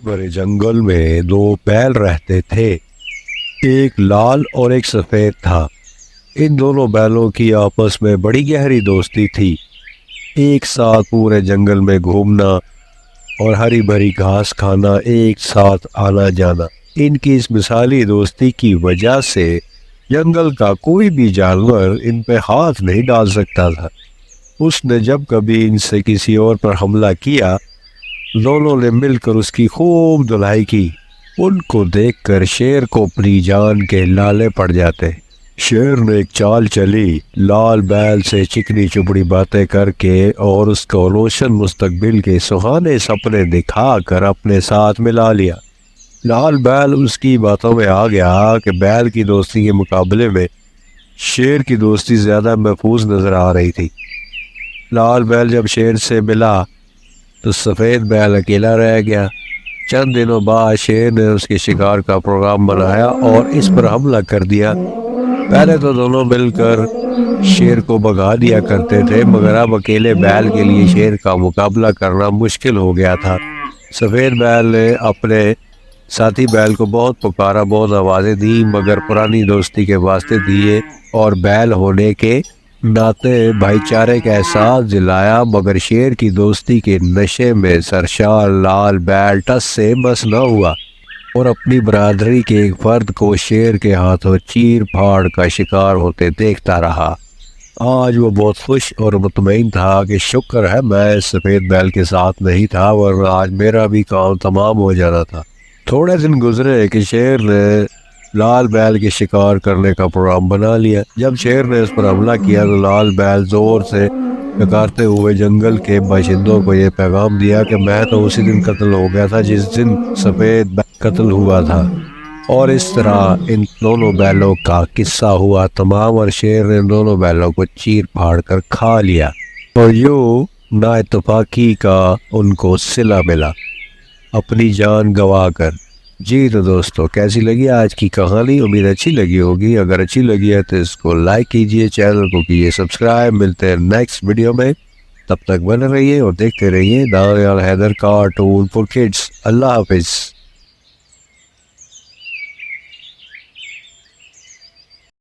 بڑے جنگل میں دو بیل رہتے تھے، ایک لال اور ایک سفید تھا۔ ان دونوں بیلوں کی آپس میں بڑی گہری دوستی تھی۔ ایک ساتھ پورے جنگل میں گھومنا اور ہری بھری گھاس کھانا، ایک ساتھ آنا جانا۔ ان کی اس مثالی دوستی کی وجہ سے جنگل کا کوئی بھی جانور ان پہ ہاتھ نہیں ڈال سکتا تھا۔ اس نے جب کبھی ان سے کسی اور پر حملہ کیا، دونوں نے مل کر اس کی خوب دھلائی کی۔ ان کو دیکھ کر شیر کو اپنی جان کے لالے پڑ جاتے۔ شیر نے ایک چال چلی، لال بیل سے چکنی چپڑی باتیں کر کے اور اس کو روشن مستقبل کے سہانے سپنے دکھا کر اپنے ساتھ ملا لیا۔ لال بیل اس کی باتوں میں آ گیا کہ بیل کی دوستی کے مقابلے میں شیر کی دوستی زیادہ محفوظ نظر آ رہی تھی۔ لال بیل جب شیر سے ملا تو سفید بیل اکیلا رہ گیا۔ چند دنوں بعد شیر نے اس کے شکار کا پروگرام بنایا اور اس پر حملہ کر دیا۔ پہلے تو دونوں مل کر شیر کو بھگا دیا کرتے تھے، مگر اب اکیلے بیل کے لیے شیر کا مقابلہ کرنا مشکل ہو گیا تھا۔ سفید بیل نے اپنے ساتھی بیل کو بہت پکارا، بہت آوازیں دی، مگر پرانی دوستی کے واسطے دیے اور بیل ہونے کے ناطے بھائی چارے کا احساس دلایا، مگر شیر کی دوستی کے نشے میں سرشار لال بیل ٹس سے بس نہ ہوا اور اپنی برادری کے ایک فرد کو شیر کے ہاتھوں چیر پھاڑ کا شکار ہوتے دیکھتا رہا۔ آج وہ بہت خوش اور مطمئن تھا کہ شکر ہے میں سفید بیل کے ساتھ نہیں تھا، ورنہ آج میرا بھی کام تمام ہو جانا تھا۔ تھوڑے دن گزرے کہ شیر نے لال بیل کے شکار کرنے کا پروگرام بنا لیا۔ جب شیر نے اس پر حملہ کیا تو لال بیل زور سے پکارتے ہوئے جنگل کے باشندوں کو یہ پیغام دیا کہ میں تو اسی دن قتل ہو گیا تھا جس دن سفید بیل قتل ہوا تھا۔ اور اس طرح ان دونوں بیلوں کا قصہ ہوا تمام اور شیر نے دونوں بیلوں کو چیر پھاڑ کر کھا لیا اور یوں نا اتفاقی کا ان کو صلہ ملا، اپنی جان گنوا کر۔ جی تو دوستو، کیسی لگی آج کی کہانی؟ امید اچھی لگی ہوگی۔ اگر اچھی لگی ہے تو اس کو لائک کیجئے، چینل کو کیجئے سبسکرائب۔ ملتے ہیں نیکسٹ ویڈیو میں، تب تک بنے رہیے اور دیکھتے رہیے Danial Haider cartoon for kids. اللہ حافظ۔